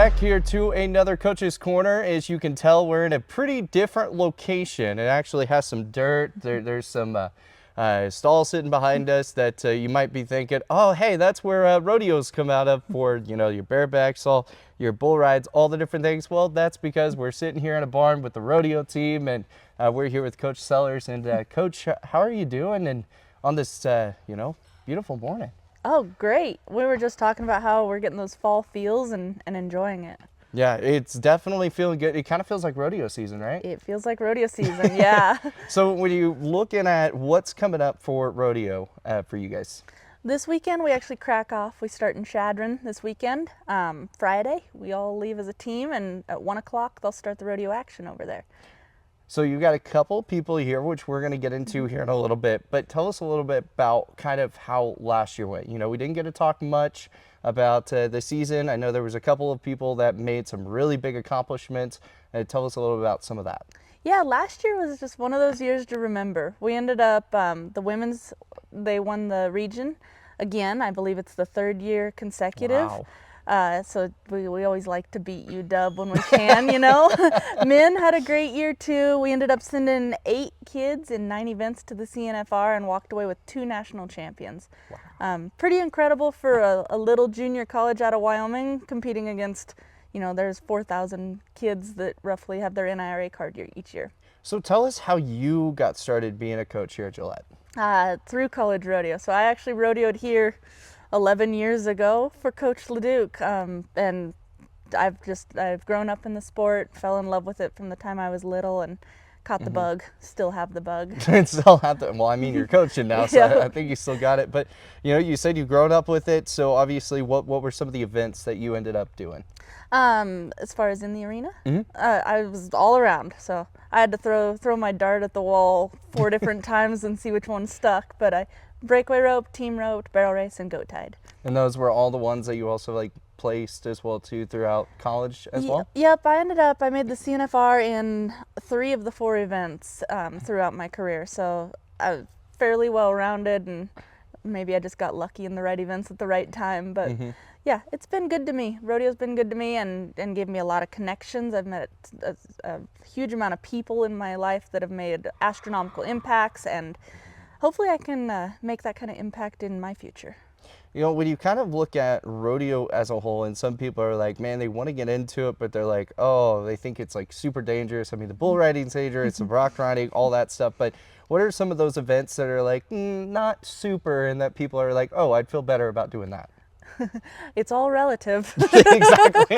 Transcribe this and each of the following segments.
back here to another Coach's Corner. As you can tell, we're in a pretty different location. It actually has some dirt. There's some stall sitting behind us that you might be thinking, oh, hey, that's where rodeos come out of for, your barebacks, all your bull rides, all the different things. Well, that's because we're sitting here in a barn with the rodeo team, and we're here with Coach Sellers. And Coach, how are you doing? And on this, beautiful morning. Oh, great. We were just talking about how we're getting those fall feels and enjoying it. Yeah, it's definitely feeling good. It kind of feels like rodeo season, right? It feels like rodeo season, yeah. So when you looking at what's coming up for rodeo for you guys? This weekend we actually crack off. We start in Chadron this weekend. Friday, we all leave as a team, and at 1 o'clock they'll start the rodeo action over there. So you got a couple people here, which we're going to get into here in a little bit, but tell us a little bit about kind of how last year went. We didn't get to talk much about the season. I know there was a couple of people that made some really big accomplishments. Tell us a little about some of that. Yeah, last year was just one of those years to remember. We ended up, the women's, they won the region again. I believe it's the third year consecutive. Wow. So we always like to beat UW when we can, Men had a great year too. We ended up sending 8 kids in 9 events to the CNFR and walked away with 2 national champions. Wow. Pretty incredible for a little junior college out of Wyoming competing against, there's 4,000 kids that roughly have their NIRA card each year. So tell us how you got started being a coach here at Gillette. Through college rodeo. So I actually rodeoed here 11 years ago for Coach LeDuc, and I've grown up in the sport, fell in love with it from the time I was little, and caught the bug. Still have the bug. Still have the, well, I mean, you're coaching now, so Yeah. I think you still got it. But you said you've grown up with it, so obviously, what were some of the events that you ended up doing? As far as in the arena, I was all around. So I had to throw my dart at the wall 4 different times and see which one stuck. But breakaway rope, team rope, barrel race, and goat tide. And those were all the ones that you also placed as well too throughout college as well? Yep, I made the CNFR in 3 of the 4 events throughout my career. So I was fairly well rounded, and maybe I just got lucky in the right events at the right time. But yeah, it's been good to me. Rodeo's been good to me and gave me a lot of connections. I've met a huge amount of people in my life that have made astronomical impacts, and hopefully I can make that kind of impact in my future. When you kind of look at rodeo as a whole, and some people are like, man, they want to get into it, but they're like, oh, they think it's super dangerous. I mean, the bull riding's dangerous, the rock riding, all that stuff. But what are some of those events that are not super, and that people are like, oh, I'd feel better about doing that? It's all relative. Exactly.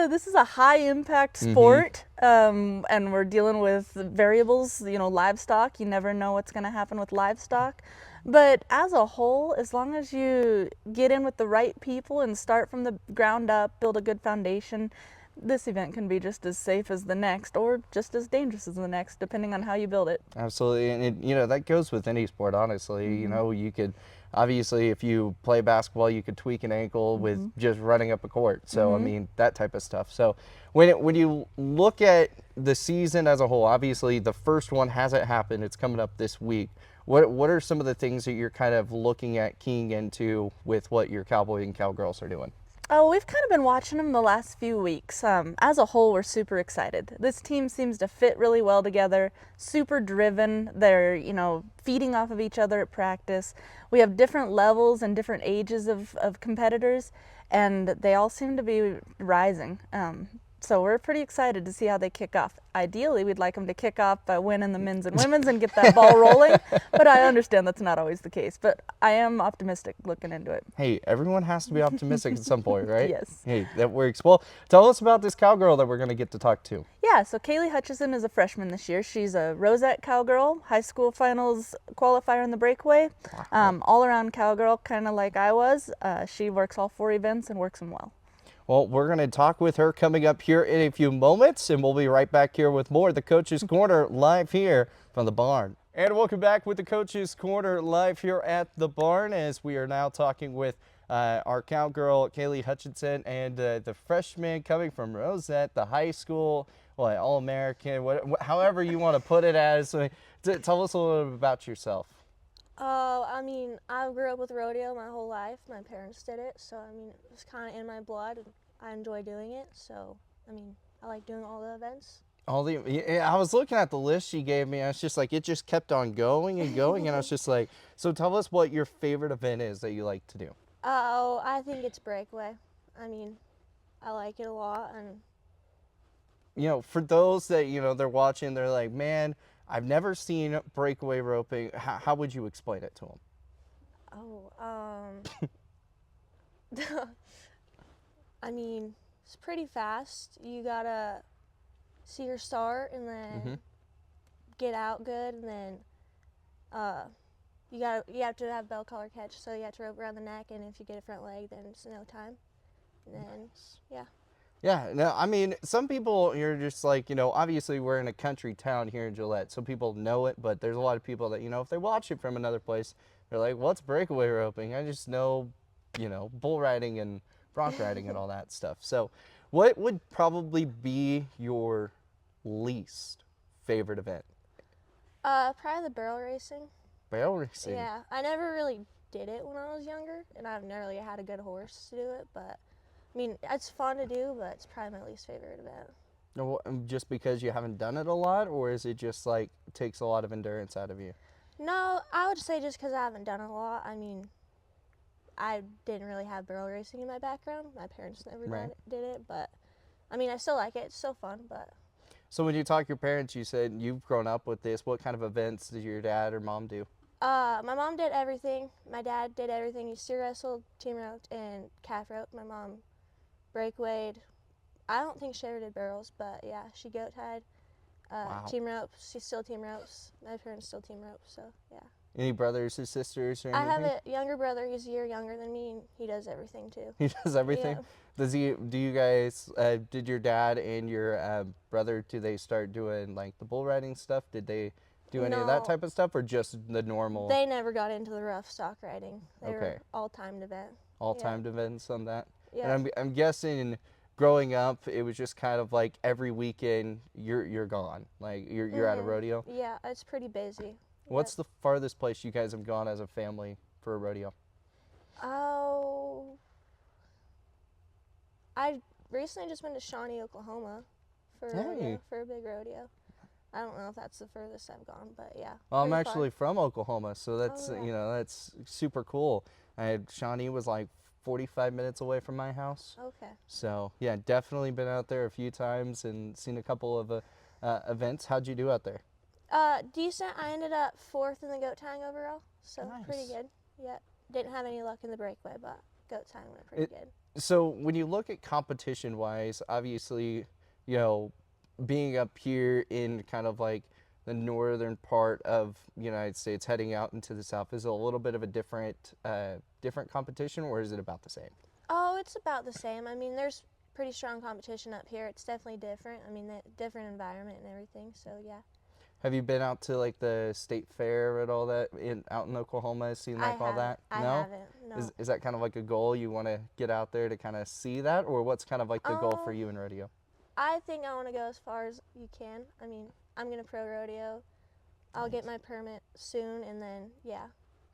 This is a high impact sport, and we're dealing with variables. Livestock. You never know what's going to happen with livestock. But as a whole, as long as you get in with the right people and start from the ground up, build a good foundation, this event can be just as safe as the next, or just as dangerous as the next, depending on how you build it. Absolutely, and that goes with any sport, honestly. You could, obviously, if you play basketball, you could tweak an ankle with just running up a court. So, I mean, that type of stuff. So when you look at the season as a whole, obviously the first one hasn't happened. It's coming up this week. What are some of the things that you're kind of looking at, keying into with what your cowboy and cowgirls are doing? Oh, we've kind of been watching them the last few weeks. As a whole, we're super excited. This team seems to fit really well together, super driven. They're, feeding off of each other at practice. We have different levels and different ages of competitors, and they all seem to be rising. So we're pretty excited to see how they kick off. Ideally, we'd like them to kick off by winning the men's and women's and get that ball rolling, but I understand that's not always the case. But I am optimistic looking into it. Hey, everyone has to be optimistic at some point, right? Yes. Hey, that works. Well, tell us about this cowgirl that we're going to get to talk to. Yeah, so Kaylee Hutchison is a freshman this year. She's a Rosette cowgirl, high school finals qualifier in the breakaway, all-around cowgirl, kind of like I was. She works all 4 events and works them well. Well, we're going to talk with her coming up here in a few moments, and we'll be right back here with more of the Coach's Corner live here from the barn. And welcome back with the Coach's Corner live here at the barn, as we are now talking with our cowgirl, Kaylee Hutchison, and the freshman coming from Rosette, the high school, All-American, however you want to put it as. Tell us a little bit about yourself. I mean, I grew up with rodeo my whole life. My parents did it, so I mean, it was kind of in my blood, and I enjoy doing it. So, I mean, I like doing all the events. All the yeah, I was looking at the list she gave me. I was just like, it just kept on going and going, and I was just like, so tell us what your favorite event is that you like to do. Oh, I think it's breakaway. I mean, I like it a lot, and You know, for those that they're watching, they're like, man, I've never seen breakaway roping. How would you explain it to them? oh, I mean, it's pretty fast. You gotta see your start and then get out good, and then you have to have bell collar catch, so you have to rope around the neck, and if you get a front leg, then it's no time. And then yeah. Yeah, no, I mean, some people, you're just like, obviously we're in a country town here in Gillette, so people know it, but there's a lot of people that, if they watch it from another place, they're like, what's breakaway roping? I just know, bull riding and bronc riding and all that stuff. So, what would probably be your least favorite event? Probably the barrel racing. Barrel racing. Yeah, I never really did it when I was younger, and I've never really had a good horse to do it. But I mean, it's fun to do, but it's probably my least favorite event. No, just because you haven't done it a lot, or is it just like takes a lot of endurance out of you? No, I would say just because I haven't done it a lot. I mean, I didn't really have barrel racing in my background. My parents never Right. did it, but I mean, I still like it. It's still fun, but So when you talk to your parents, you said you've grown up with this. What kind of events did your dad or mom do? my mom did everything. My dad did everything. He steer wrestled, team roped, and calf roped. My mom breakawayed. I don't think she ever did barrels, but yeah, she goat tied. Wow. Team ropes. She still team ropes. My parents still team ropes. So yeah. Any brothers or sisters or I have anything? a younger brother. He's a year younger than me, and he does everything too. He does everything. Yeah. Does he? Do you guys? Did your dad and your brother? Do they start doing like the bull riding stuff? Did they do any of that No, type of stuff, or just the normal they never got into the rough stock riding. They Okay. were all timed event. all-time events on that? And Yeah. I'm guessing growing up, it was just kind of like every weekend you're gone, like you're at a rodeo. Yeah, it's pretty busy. What's the farthest place you guys have gone as a family for a rodeo? Oh, I recently just went to Shawnee, Oklahoma, for a Hey. rodeo, for a big rodeo. I don't know if that's the furthest I've gone, but yeah. Well, I'm pretty far. actually from Oklahoma, so that's Oh, yeah. that's super cool. Shawnee was like 45 minutes away from my house, Okay. so yeah, definitely been out there a few times and seen a couple of events. How'd you do out there? Decent. I ended up fourth in the goat tying overall, so pretty Nice. good. Yeah. Didn't have any luck in the breakaway, but goat tying went pretty It, good. so when you look at competition wise, obviously, you know, being up here in kind of like the northern part of the United States, heading out into the south, is it a little bit of a different competition, or is it about the same? Oh, it's about the same. I mean, there's pretty strong competition up here. It's definitely different. I mean, the different environment and everything. So yeah. Have you been out to like the state fair and all that out in Oklahoma? Seen like all that? I No. haven't. No. Is that kind of like a goal you want to get out there to kind of see that, or what's kind of like the goal for you in rodeo? I think I want to go as far as you can. I mean, I'm gonna pro rodeo. I'll get my permit soon, and then yeah.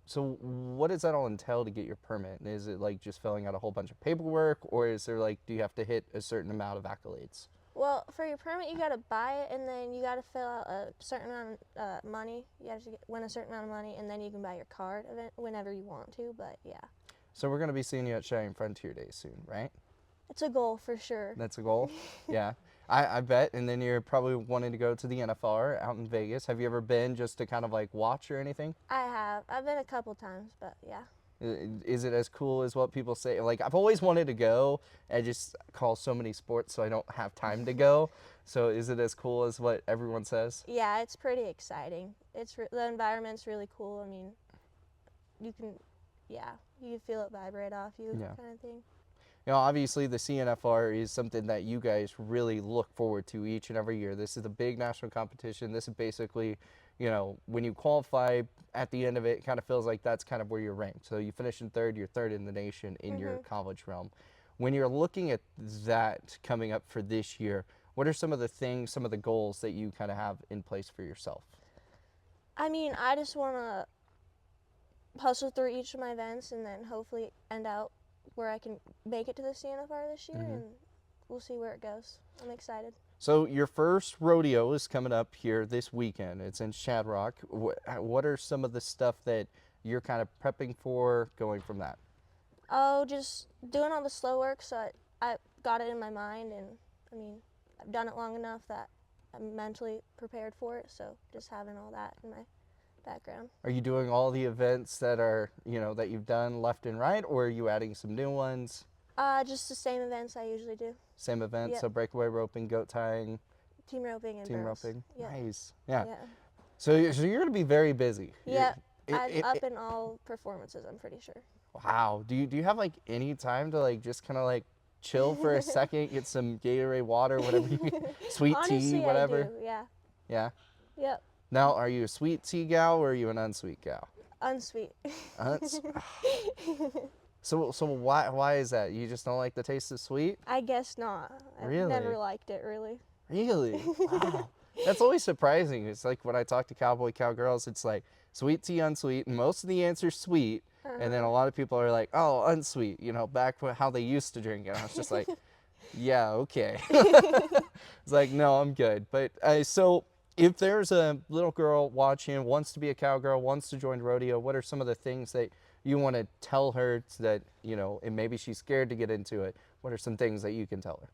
So what does that all entail to get your permit? Is it like just filling out a whole bunch of paperwork, or is there like, do you have to hit a certain amount of accolades? Well, for your permit, you gotta buy it, and then you gotta fill out a certain amount of money. You have to win a certain amount of money, and then you can buy your card event whenever you want to. But yeah, So we're gonna be seeing you at Shining Frontier Days soon, right? it's a goal for sure. That's a goal. Yeah, I bet. And then you're probably wanting to go to the NFR out in Vegas. Have you ever been just to kind of like watch or anything? I have. I've been a couple times, but yeah. Is it as cool as what people say? Like, I've always wanted to go. I just call so many sports, so I don't have time to go. So is it as cool as what everyone says? Yeah, it's pretty exciting. The environment's really cool. I mean, you can, yeah, you can feel it vibrate off you, Yeah. kind of thing. You know, obviously the CNFR is something that you guys really look forward to each and every year. This is a big national competition. This is basically, when you qualify at the end of it, it kind of feels like that's kind of where you're ranked. So you finish in third, you're third in the nation in your college realm. When you're looking at that coming up for this year, what are some of the things, some of the goals that you kind of have in place for yourself? I mean, I just want to hustle through each of my events and then hopefully end out where I can make it to the CNFR this year, and we'll see where it goes. I'm excited. So your first rodeo is coming up here this weekend. It's in Shadrock. What are some of the stuff that you're kind of prepping for going from that? Oh, just doing all the slow work so I got it in my mind, and I mean, I've done it long enough that I'm mentally prepared for it, so just having all that in my background. Are you doing all the events that are, that you've done left and right, or are you adding some new ones? Just the same events I usually do. Same events, Yep. so breakaway roping, goat tying, Team roping and team barrels. roping. Yeah. Nice. Yeah. Yeah. So you're going to be very busy. Yeah. It- I'm it- up in all performances, I'm pretty sure. Wow. Do you have like any time to like just kind of like chill for a second, get some Gatorade water, whatever sweet Honestly, tea, whatever? I do, yeah. Yeah. Yep. Now, are you a sweet tea gal or are you an unsweet gal? Unsweet. So why is that? You just don't like the taste of sweet? I guess not. I've Really? never liked it, really. Really? Wow. That's always surprising. It's like when I talk to cowboy cowgirls, it's like sweet tea, unsweet, and most of the answer's sweet. And then a lot of people are like, oh, unsweet, back how they used to drink it. I was just like, yeah, okay. It's like, no, I'm good. But so if there's a little girl watching, wants to be a cowgirl, wants to join rodeo, what are some of the things that you want to tell her that, and maybe she's scared to get into it? What are some things that you can tell her?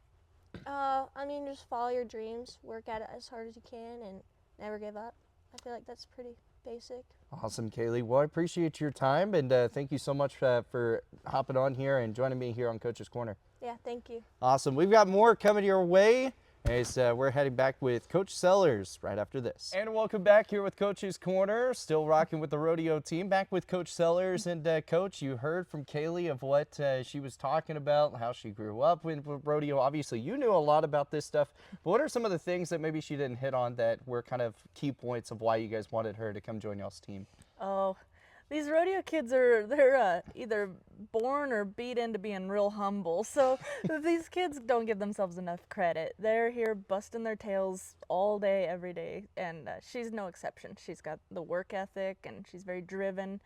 I mean, just follow your dreams, work at it as hard as you can, and never give up. I feel like that's pretty basic. Awesome, Kaylee. Well, I appreciate your time, and thank you so much for hopping on here and joining me here on Coach's Corner. Yeah, thank you. Awesome. We've got more coming your way as we're heading back with Coach Sellers right after this. And welcome back here with Coach's Corner. Still rocking with the rodeo team. Back with Coach Sellers. And Coach, you heard from Kaylee of what she was talking about, how she grew up with rodeo. Obviously, you knew a lot about this stuff. But what are some of the things that maybe she didn't hit on that were kind of key points of why you guys wanted her to come join y'all's team? Oh, these rodeo kids they're either born or beat into being real humble. So these kids don't give themselves enough credit. They're here busting their tails all day, every day, and she's no exception. She's got the work ethic, and she's very driven,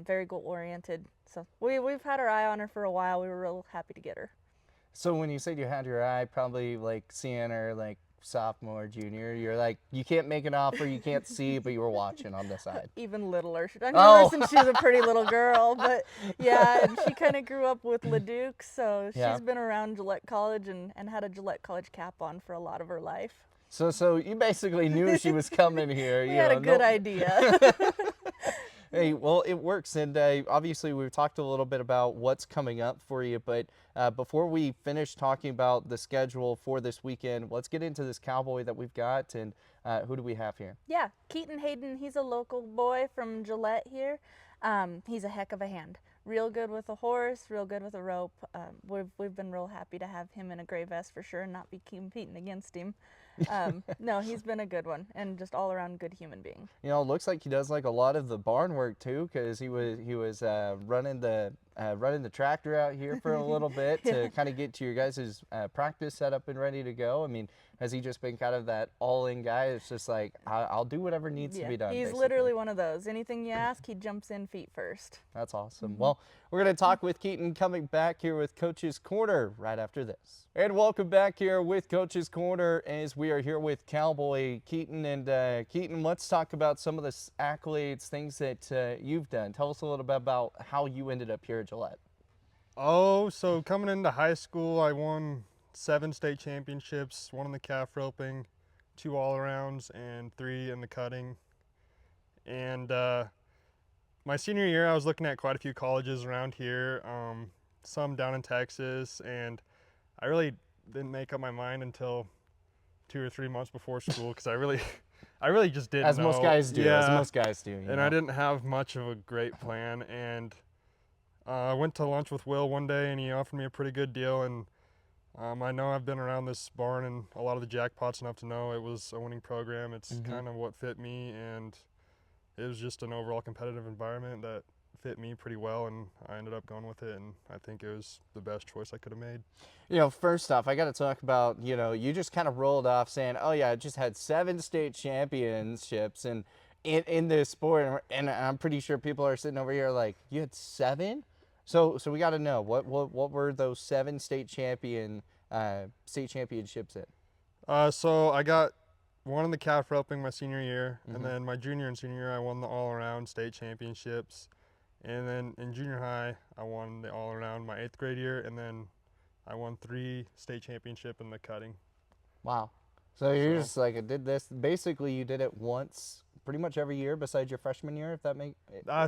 very goal-oriented. So we've had our eye on her for a while. We were real happy to get her. So when you said you had your eye, probably like seeing her like sophomore, junior, you're like, you can't make an offer, you can't see, but you were watching on the side. Even littler. I knew Oh. her since she was a pretty little girl, but yeah, and she kind of grew up with Leduc, so Yeah. she's been around Gillette College and had a Gillette College cap on for a lot of her life. So you basically knew she was coming here. We you had know, a good no- idea. Hey, well, it works, and obviously we've talked a little bit about what's coming up for you, but before we finish talking about the schedule for this weekend, let's get into this cowboy that we've got, and who do we have here? Yeah, Keaton Hayden, he's a local boy from Gillette here. He's a heck of a hand. Real good with a horse, real good with a rope. We've been real happy to have him in a gray vest for sure and not be competing against him. No, he's been a good one and just all around good human being. It looks like he does like a lot of the barn work too, because he was running the tractor out here for a little bit to kind of get to your guys' practice set up and ready to go. I mean, has he just been kind of that all-in guy? It's just like, I'll do whatever needs to be done. He's basically. literally one of those. Anything you ask, he jumps in feet first. That's awesome. Well, we're going to talk with Keaton coming back here with Coach's Corner right after this. And welcome back here with Coach's Corner as we are here with Cowboy Keaton. And Keaton, let's talk about some of the accolades, things that you've done. Tell us a little bit about how you ended up here at Gillette. Oh, so coming into high school, I won 7 state championships, 1 in the calf roping, 2 all-arounds, and 3 in the cutting. And my senior year, I was looking at quite a few colleges around here, some down in Texas, and I really didn't make up my mind until 2 or 3 months before school because I really just didn't As know. most guys do. Yeah. As most guys do. And I didn't have much of a great plan, and I went to lunch with Will one day, and he offered me a pretty good deal. And I know I've been around this barn and a lot of the jackpots enough to know it was a winning program. It's kind of what fit me, and it was just an overall competitive environment that fit me pretty well, and I ended up going with it, and I think it was the best choice I could have made. First off, I got to talk about, you just kind of rolled off saying, oh yeah, I just had 7 state championships, and in this sport, and I'm pretty sure people are sitting over here like, you had 7? So we got to know what were those 7 state championships in? So I got one in the calf roping my senior year, Mhm. and then my junior and senior year I won the all-around state championships, and then in junior high I won the all-around my 8th grade year, and then I won 3 state championship in the cutting. Wow. So you're So- just like, I did this. Basically, you did it once, pretty much every year besides your freshman year, if that make.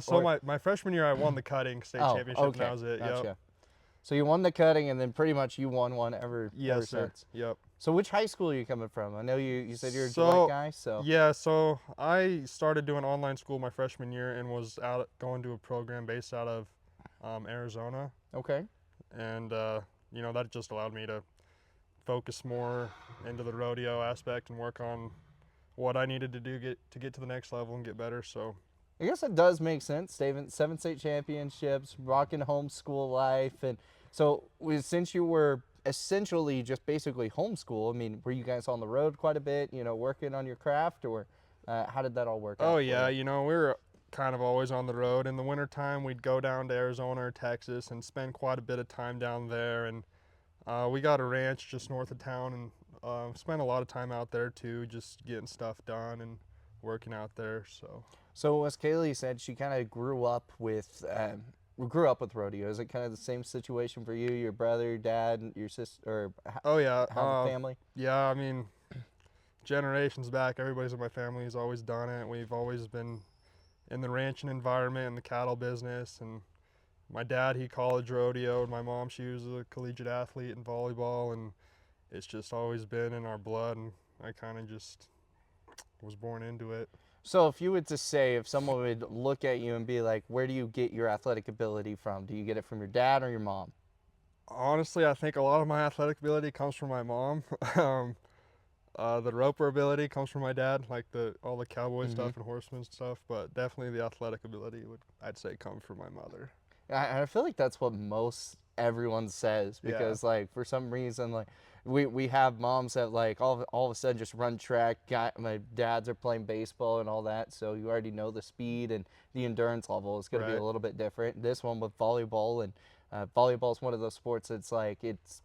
So or- my freshman year I won the cutting state Oh, championship, okay. and that was it. Gotcha. Yep. So you won the cutting, and then pretty much you won one ever Yes, sir. since. Yep. So which high school are you coming from? I know you said you're a So, Gillette guy, so. Yeah, so I started doing online school my freshman year and was going to a program based out of Arizona, Okay. and that just allowed me to focus more into the rodeo aspect and work on what I needed to do to get to the next level and get better. So I guess it does make sense. 7 state championships, rocking homeschool life, and so since you were essentially just basically homeschool, I mean, were you guys on the road quite a bit? Working on your craft, or how did that all work out? oh for yeah, you? we were kind of always on the road. In the wintertime, we'd go down to Arizona or Texas and spend quite a bit of time down there. And we got a ranch just north of town, and spent a lot of time out there too, just getting stuff done and working out there. So as Kaylee said, she kind of grew up with rodeo. Is it kind of the same situation for you, your brother, your dad, your sister, or Oh yeah, how the family? yeah. I mean, generations back, everybody's in my family has always done it. We've always been in the ranching environment and the cattle business. And my dad, he college rodeoed. My mom, she was a collegiate athlete in volleyball, and it's just always been in our blood. And I kind of just was born into it. So if you were to say, if someone would look at you and be like, where do you get your athletic ability from? Do you get it from your dad or your mom? Honestly, I think a lot of my athletic ability comes from my mom. The roper ability comes from my dad, like all the cowboy stuff and horseman stuff. But definitely the athletic ability would, I'd say, come from my mother. I feel like that's what most everyone says, Yeah. because like for some reason, like we have moms that like all of a sudden just run track. My dads are playing baseball and all that, so you already know the speed and the endurance level is going to be a Right. little bit different. This one with volleyball, and volleyball is one of those sports that's like it's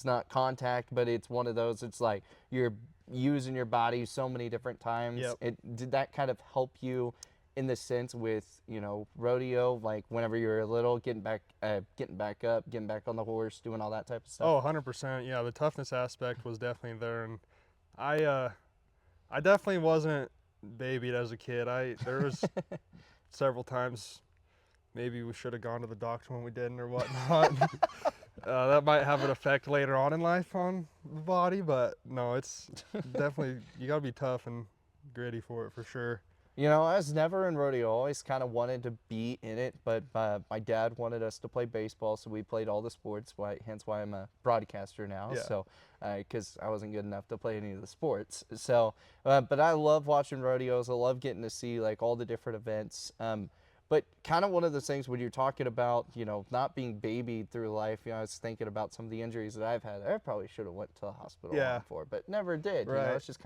not contact, but it's one of those, it's like you're using your body so many different times. Yep. Did that kind of help you in the sense with rodeo, like whenever you were little, getting back up, getting back on the horse, doing all that type of stuff? Oh, 100%. Yeah, the toughness aspect was definitely there, and I definitely wasn't babied as a kid. There was several times maybe we should have gone to the doctor when we didn't or whatnot. That might have an effect later on in life on the body, but no, it's definitely, you gotta be tough and gritty for it for sure. I was never in rodeo. Always kind of wanted to be in it, but my dad wanted us to play baseball, so we played all the sports. Hence why I'm a broadcaster now. Yeah. So, because I wasn't good enough to play any of the sports. So, but I love watching rodeos. I love getting to see like all the different events. But kind of one of those things when you're talking about, not being babied through life, I was thinking about some of the injuries that I've had. I probably should have went to the hospital Yeah. for, but never did. Right. It's just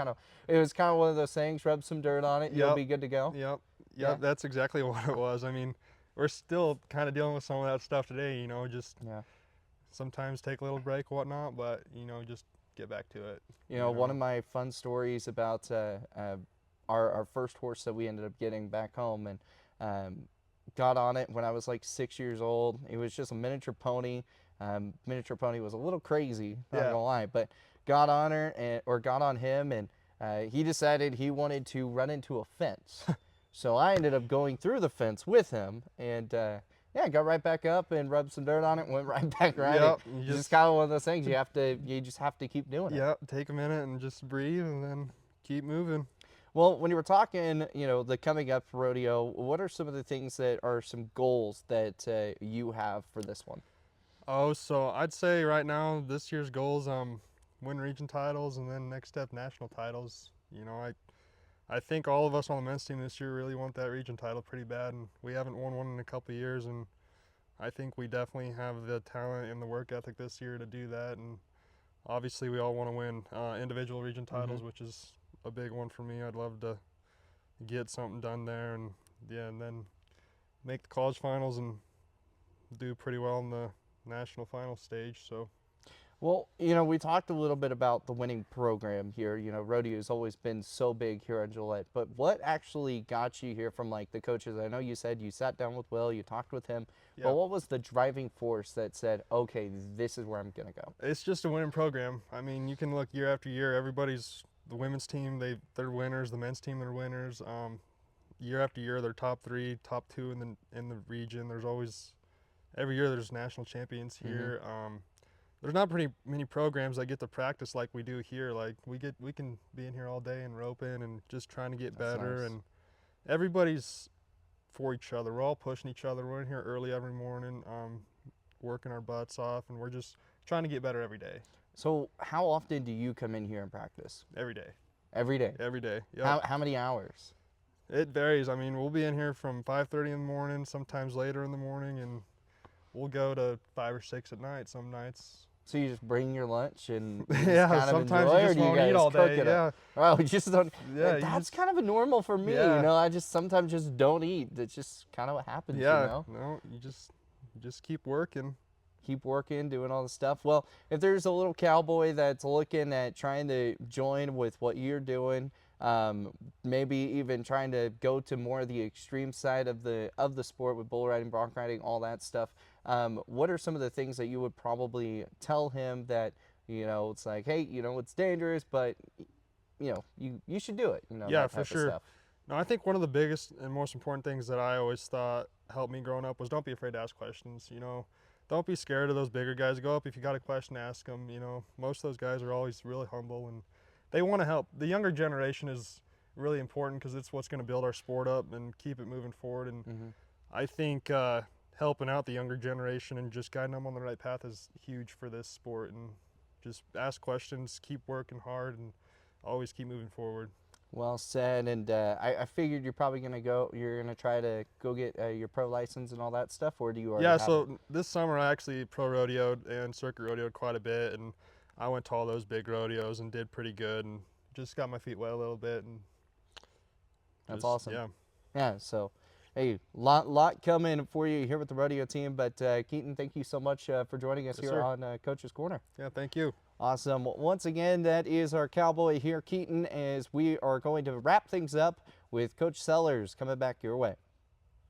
it was kind of one of those things, rub some dirt on it, you'll Yep. be good to go. Yep. Yeah. That's exactly what it was. I mean, we're still kind of dealing with some of that stuff today, just Yeah. sometimes take a little break, whatnot, but, just get back to it. One of my fun stories about our first horse that we ended up getting back home, and got on it when I was like 6 years old. It was just a miniature pony. Miniature pony was a little crazy, not Yeah. gonna lie, but got on got on him, and he decided he wanted to run into a fence. So I ended up going through the fence with him, and got right back up and rubbed some dirt on it and went right back riding. Yep, It's just kind of one of those things you just have to keep doing it. Yep, take a minute and just breathe and then keep moving. Well, when you were talking, the coming up rodeo, what are some of the things that are some goals that you have for this one? Oh, so I'd say right now this year's goals, win region titles, and then next step national titles. I think all of us on the men's team this year really want that region title pretty bad, and we haven't won one in a couple of years, and I think we definitely have the talent and the work ethic this year to do that. And obviously we all want to win individual region titles, which is a big one for me. I'd love to get something done there, and yeah, and then make the college finals and do pretty well in the national final stage. So Well, we talked a little bit about the winning program here. Rodeo has always been so big here on Gillette, but what actually got you here from like the coaches? I know you said you sat down with Will, you talked with him, yeah, but what was the driving force that said, okay, this is where I'm going to go? it's just a winning program. I mean, you can look year after year. Everybody's the women's team, they're winners. The men's team, they're winners. Year after year, they're top 3, top 2 in the region. There's always every year there's national champions here. There's not pretty many programs that get to practice like we do here. Like we can be in here all day and roping and just trying to get That's better. nice. And everybody's for each other. We're all pushing each other. We're in here early every morning, working our butts off, and we're just trying to get better every day. So how often do you come in here and practice? Every day. Every day? Every day. Yep. How many hours? It varies. I mean, we'll be in here from 5:30 in the morning, sometimes later in the morning, and we'll go to 5 or 6 at night some nights. So you just bring your lunch and you Yeah, just kind of sometimes enjoy, you or just do you won't guys eat all cook day, it yeah. up? Oh, we just don't. Yeah, you That's just- kind of a normal for me. Yeah. I just sometimes just don't eat. That's just kind of what happens. Yeah, no, you just keep working. Keep working, doing all the stuff. Well, if there's a little cowboy that's looking at trying to join with what you're doing, maybe even trying to go to more of the extreme side of the sport with bull riding, bronc riding, all that stuff, what are some of the things that you would probably tell him that it's like, hey, it's dangerous, but you should do it. Yeah, that for type of sure. stuff. No, I think one of the biggest and most important things that I always thought helped me growing up was don't be afraid to ask questions. Don't be scared of those bigger guys. Go up if you got a question, ask them. Most of those guys are always really humble and they want to help. The younger generation is really important because it's what's going to build our sport up and keep it moving forward. And I think helping out the younger generation and just guiding them on the right path is huge for this sport. And just ask questions, keep working hard, and always keep moving forward. Well said. And I figured you're probably you're gonna try to go get your pro license and all that stuff, or do you already Yeah, have so it? this summer I actually pro rodeoed and circuit rodeoed quite a bit, and I went to all those big rodeos and did pretty good, and just got my feet wet a little bit. And That's just- awesome. Yeah, Yeah, so hey, lot coming for you here with the rodeo team. But Keaton, thank you so much for joining us Yes, here sir. on Coach's Corner. yeah. Thank you. Awesome. Once again, that is our cowboy here, Keaton, as we are going to wrap things up with Coach Sellers coming back your way.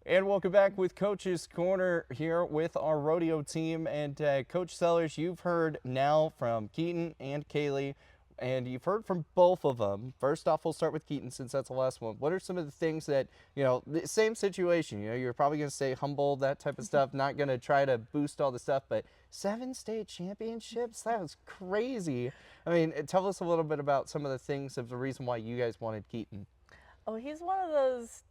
And welcome back with Coach's Corner here with our rodeo team. And Coach Sellers, you've heard now from Keaton and Kaylee, and you've heard from both of them. First off, we'll start with Keaton since that's the last one. What are some of the things that, the same situation, you're probably going to stay humble, that type of stuff, not going to try to boost all the stuff, but 7 state championships, that was crazy. I mean, tell us a little bit about some of the things of the reason why you guys wanted Keaton. Oh, he's one of those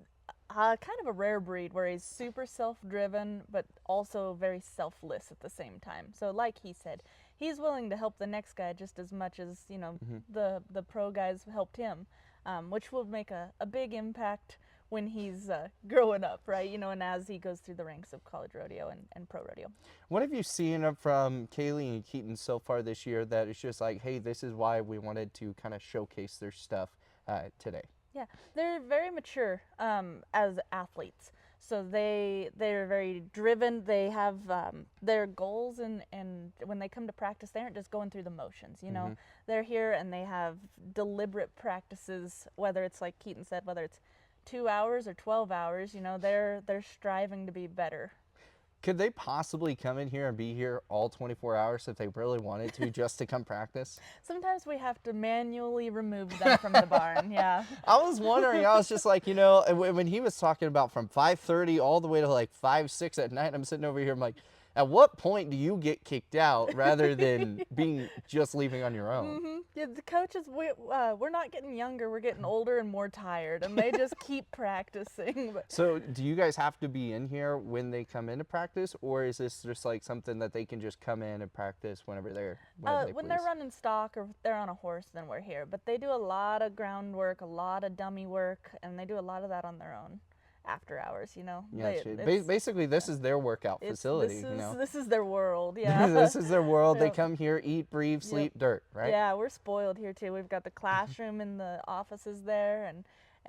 kind of a rare breed where he's super self-driven, but also very selfless at the same time. So like he said, he's willing to help the next guy just as much as, the pro guys helped him, which will make a big impact when he's growing up, right? And as he goes through the ranks of college rodeo and pro rodeo. What have you seen from Kaylee and Keaton so far this year that is just like, hey, this is why we wanted to kind of showcase their stuff today? Yeah, they're very mature as athletes. So they're very driven. They have their goals, and when they come to practice, they aren't just going through the motions. They're here and they have deliberate practices. Whether it's like Keaton said, whether it's 2 hours or 12 hours, they're striving to be better. Could they possibly come in here and be here all 24 hours if they really wanted to, just to come practice? Sometimes we have to manually remove them from the barn. Yeah. I was wondering, I was just like, when he was talking about from 5:30 all the way to like 5, 6 at night, I'm sitting over here, I'm like, at what point do you get kicked out rather than being just leaving on your own? Yeah, the coaches, we're not getting younger, we're getting older and more tired, and they just keep practicing. So do you guys have to be in here when they come into practice, or is this just like something that they can just come in and practice whenever they When they're running stock or they're on a horse, then we're here. But they do a lot of groundwork, a lot of dummy work, and they do a lot of that on their own after hours, Yeah, It's- basically this is their workout it's- facility, This is their world, yeah. This is their world. They Yep. come here, eat, breathe, sleep, dirt, right? Yeah, we're spoiled here too. We've got the classroom and the offices there,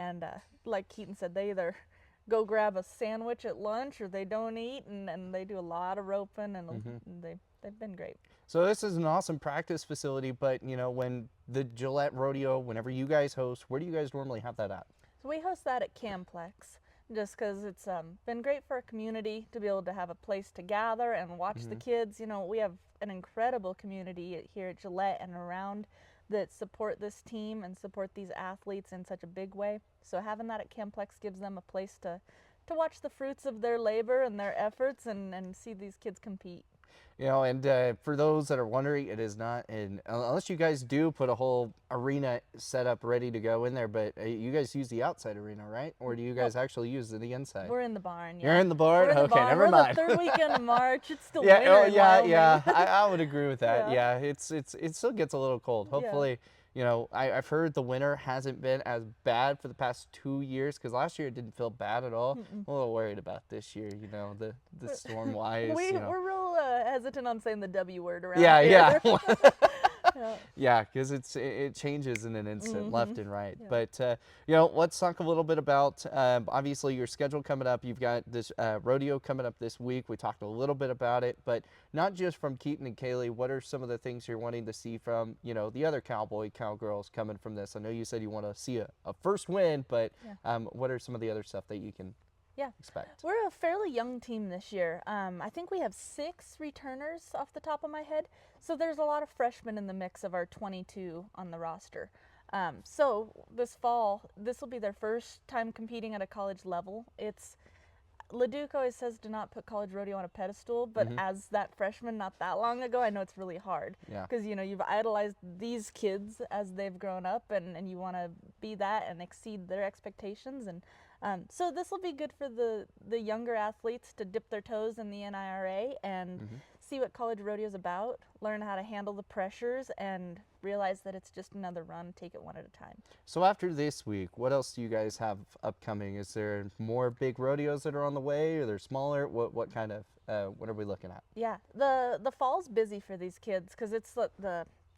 And like Keaton said, they either go grab a sandwich at lunch or they don't eat, and they do a lot of roping, and they've been great. So this is an awesome practice facility, but when the Gillette Rodeo, whenever you guys host, where do you guys normally have that at? So we host that at Camplex, just because it's been great for our community to be able to have a place to gather and watch the kids. We have an incredible community here at Gillette and around that support this team and support these athletes in such a big way. So having that at Camplex gives them a place to watch the fruits of their labor and their efforts and see these kids compete. And for those that are wondering, it is not unless you guys do put a whole arena set up ready to go in there, but you guys use the outside arena, right? Or do you guys actually use the inside? We're in the barn. You're in the barn? We're in the Okay, barn. never We're mind. the third weekend of March. It's still Yeah, winter oh in yeah, Wyoming. yeah. I would agree with that. Yeah. Yeah, it still gets a little cold. Hopefully, I've heard the winter hasn't been as bad for the past 2 years, because last year it didn't feel bad at all. I'm a little worried about this year, the storm wise. We're real hesitant on saying the W word around Yeah, here. yeah. Yeah, because it changes in an instant, left and right. Yeah. But let's talk a little bit about obviously your schedule coming up. You've got this rodeo coming up this week. We talked a little bit about it, but not just from Keaton and Kaylee. What are some of the things you're wanting to see from the other cowgirls coming from this? I know you said you want to see a first win, but what are some of the other stuff that you can expect? We're a fairly young team this year. I think we have 6 returners off the top of my head. So there's a lot of freshmen in the mix of our 22 on the roster. So this fall, this will be their first time competing at a college level. Leduc always says to not put college rodeo on a pedestal, but as that freshman not that long ago, I know it's really hard. Yeah. Because, you've idolized these kids as they've grown up, and you want to be that and exceed their expectations. And so this will be good for the younger athletes to dip their toes in the NIRA and see what college rodeo is about, learn how to handle the pressures, and realize that it's just another run, take it one at a time. So after this week, what else do you guys have upcoming? Is there more big rodeos that are on the way, or they're smaller? What kind of what are we looking at? Yeah, the fall's busy for these kids because it's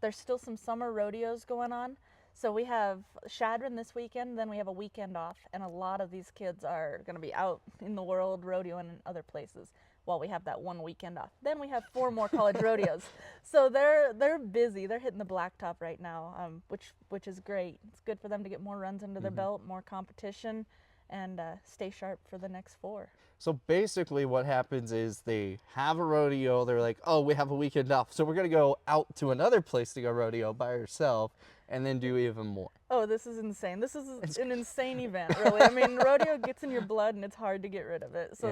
there's still some summer rodeos going on. So we have Shadron this weekend, then we have a weekend off, and a lot of these kids are going to be out in the world rodeoing in other places while we have that one weekend off. Then we have 4 more college rodeos. So they're busy. They're hitting the blacktop right now, which is great. It's good for them to get more runs under their belt, more competition, and stay sharp for the next 4. So basically what happens is they have a rodeo, they're like, oh, we have a weekend off, so we're going to go out to another place to go rodeo by ourselves and then do even more. Oh, this is insane. This is an insane event, really. I mean, rodeo gets in your blood and it's hard to get rid of it. So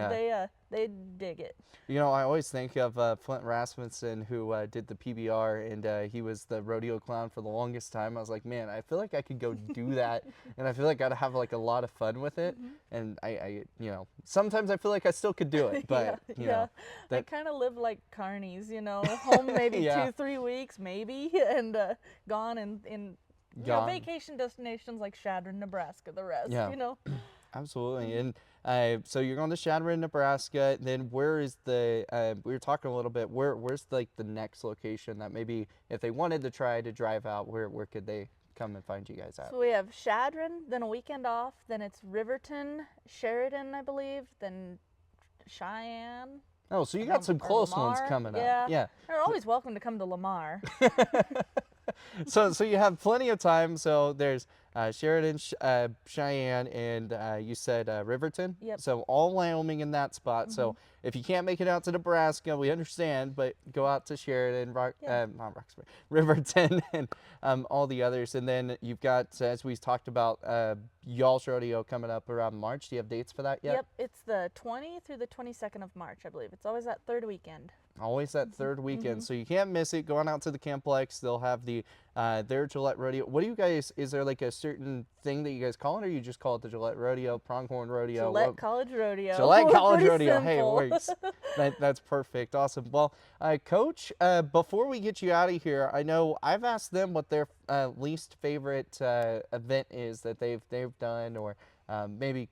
they dig it. I always think of Flint Rasmussen, who did the PBR, and he was the rodeo clown for the longest time. I was like, man, I feel like I could go do that, and I feel like I'd have like a lot of fun with it. And I sometimes I feel like I still could do it, but I kind of live like carnies, home maybe 2-3 weeks, maybe, and gone in vacation destinations like Shadron, Nebraska, the rest, Absolutely. And so you're going to Shadron, Nebraska. Then where is we were talking a little bit, where's like the next location that maybe if they wanted to try to drive out, where could they come and find you guys at? So we have Shadron, then a weekend off, then it's Riverton, Sheridan, I believe, then Cheyenne. Oh, so you got some close ones Lamar. coming up. Yeah. They're always welcome to come to Lamar. So you have plenty of time. So there's Sheridan, Cheyenne, and you said Riverton. Yep. So all Wyoming in that spot. So if you can't make it out to Nebraska, we understand, but go out to Sheridan, not Roxbury, Riverton, and all the others. And then you've got, as we talked about, y'all's rodeo coming up around March. Do you have dates for that yet? Yep, it's the 20th through the 22nd of March, I believe. It's always that third weekend. Always that third weekend, so you can't miss it. Going out to the Camplex, they'll have their Gillette Rodeo. What do you guys? Is there like a certain thing that you guys call it, or you just call it the Gillette Rodeo, Pronghorn Rodeo? Gillette College Rodeo. Gillette College Pretty Rodeo. simple. Hey, it works. That's perfect. Awesome. Well, Coach, before we get you out of here, I know I've asked them what their least favorite event is that they've done, or maybe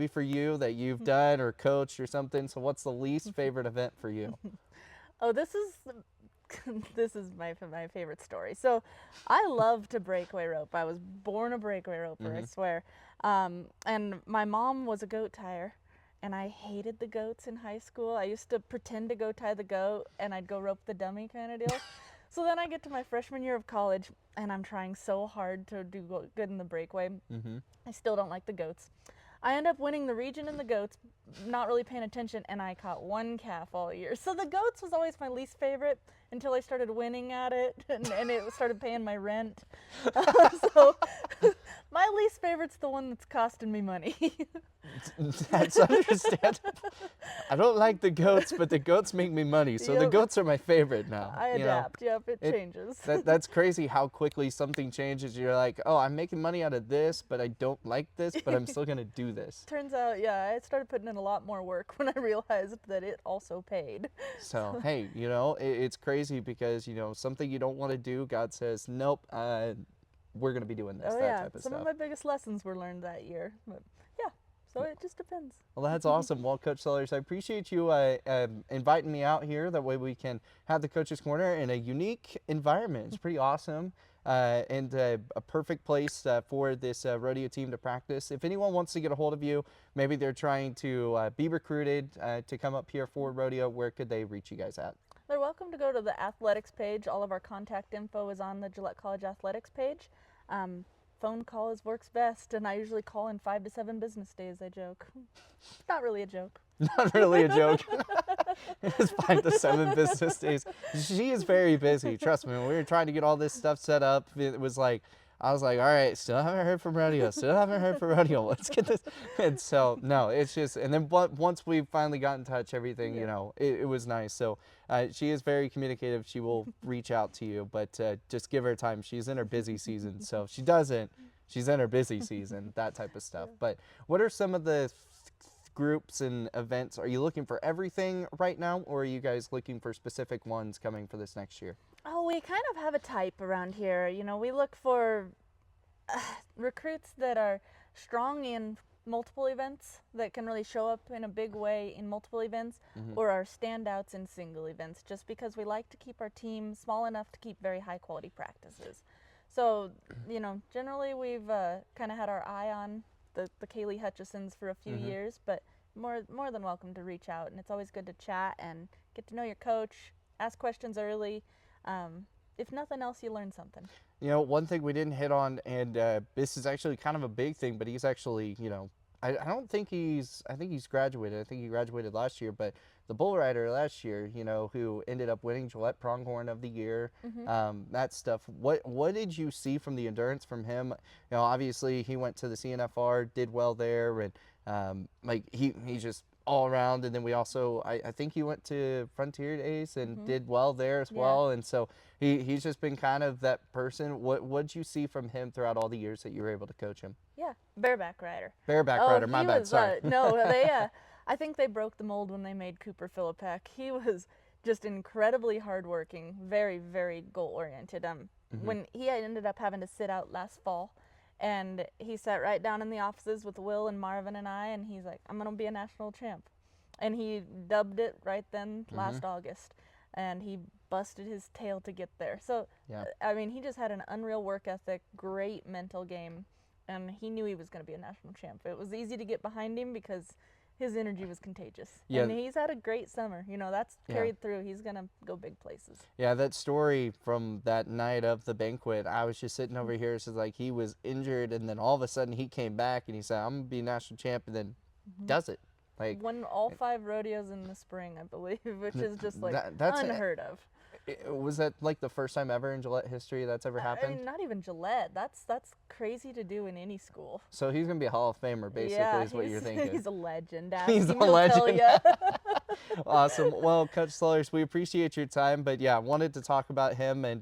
for you that you've done or coached or something. So what's the least favorite event for you? Oh, this is this is my favorite story. So I love to breakaway rope. I was born a breakaway roper, I swear. And my mom was a goat tire, and I hated the goats in high school. I used to pretend to go tie the goat, and I'd go rope the dummy kind of deal. So then I get to my freshman year of college, and I'm trying so hard to do good in the breakaway. I still don't like the goats. I end up winning the region in the goats, not really paying attention, and I caught one calf all year. So the goats was always my least favorite until I started winning at it, and it started paying my rent. So my least favorite's the one that's costing me money. That's understandable. I don't like the goats, but the goats make me money, so the Yep. goats are my favorite now. I you know? adapt. Yep, it changes. That's crazy how quickly something changes. You're like, oh, I'm making money out of this, but I don't like this, but I'm still gonna do this. Turns out, yeah, I started putting in a lot more work when I realized that it also paid. So hey, it's crazy because something you don't want to do, God says, nope, we're gonna be doing this. Oh that yeah, type of some stuff. of my biggest lessons were learned that year. But yeah, so it just depends. Well, that's awesome. Well, Coach Sellers, I appreciate you inviting me out here. That way we can have the Coaches Corner in a unique environment. It's pretty awesome and a perfect place for this rodeo team to practice. If anyone wants to get a hold of you, maybe they're trying to be recruited to come up here for rodeo, where could they reach you guys at? They're welcome to go to the athletics page. All of our contact info is on the Gillette College athletics page. Phone call works best, and I usually call in 5 to 7 business days, I joke. Not really a joke. Not really a joke. It's 5 to 7 business days. She is very busy. Trust me. When we were trying to get all this stuff set up, it was like, I was like, all right, still haven't heard from Rodeo. Still haven't heard from Rodeo. Let's get this. And so, no, it's just, and then once we finally got in touch, everything, it was nice. So she is very communicative. She will reach out to you, but just give her time. She's in her busy season. So if she doesn't, she's in her busy season, that type of stuff. But what are some of the groups and events? Are you looking for everything right now, or are you guys looking for specific ones coming for this next year? Oh, we kind of have a type around here. We look for recruits that are strong in multiple events, that can really show up in a big way in multiple events, or are standouts in single events, just because we like to keep our team small enough to keep very high quality practices. So, generally we've kind of had our eye on the Kaylee Hutchisons for a few years, but more than welcome to reach out, and it's always good to chat and get to know your coach, ask questions early. If nothing else, you learn something. One thing we didn't hit on, and this is actually kind of a big thing, but he's actually, I don't think I think he's graduated. I think he graduated last year, but the bull rider last year, who ended up winning Gillette Pronghorn of the Year, that stuff. What did you see from the endurance from him? Obviously he went to the CNFR, did well there, and he's just all around. And then we also, I think he went to Frontier Days and did well there as well. And so he's just been kind of that person. What'd you see from him throughout all the years that you were able to coach him? Yeah, bareback rider. Bareback rider, my bad, sorry. No, I think they broke the mold when they made Cooper Philippek. He was just incredibly hardworking, very, very goal-oriented. When he ended up having to sit out last fall, and he sat right down in the offices with Will and Marvin and I, and he's like, I'm going to be a national champ. And he dubbed it right then last August, and he busted his tail to get there. So, he just had an unreal work ethic, great mental game, and he knew he was going to be a national champ. It was easy to get behind him because his energy was contagious. Yeah. And he's had a great summer. That's carried through. He's going to go big places. Yeah, that story from that night of the banquet, I was just sitting over here. So like he was injured, and then all of a sudden he came back and he said, I'm going to be national champ, and then does it. Like, won all 5 rodeos in the spring, I believe, which is just like that's unheard of. Was that like the first time ever in Gillette history that's ever happened? I mean, not even Gillette. That's crazy to do in any school. So he's going to be a Hall of Famer, basically, is what you're thinking. He's a legend. He's a legend. Awesome. Well, Coach Sellers, we appreciate your time, but yeah, I wanted to talk about him, and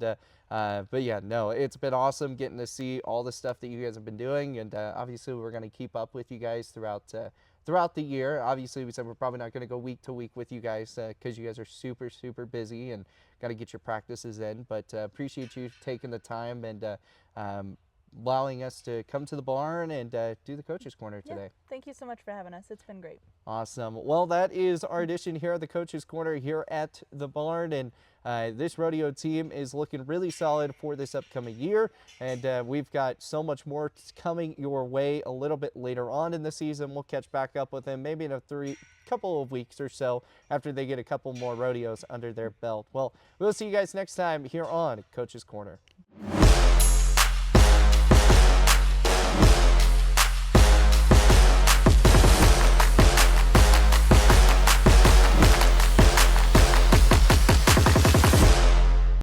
but yeah, no, it's been awesome getting to see all the stuff that you guys have been doing, and obviously we're going to keep up with you guys throughout the year. Obviously, we said we're probably not going to go week to week with you guys because you guys are super, super busy and got to get your practices in, but appreciate you taking the time and allowing us to come to the barn and do the Coaches Corner today. Yeah, thank you so much for having us. It's been great. Awesome. Well, that is our edition here at the Coaches Corner here at the barn, and This rodeo team is looking really solid for this upcoming year, and we've got so much more coming your way a little bit later on in the season. We'll catch back up with them maybe in a couple of weeks or so after they get a couple more rodeos under their belt. Well, we'll see you guys next time here on Coach's Corner.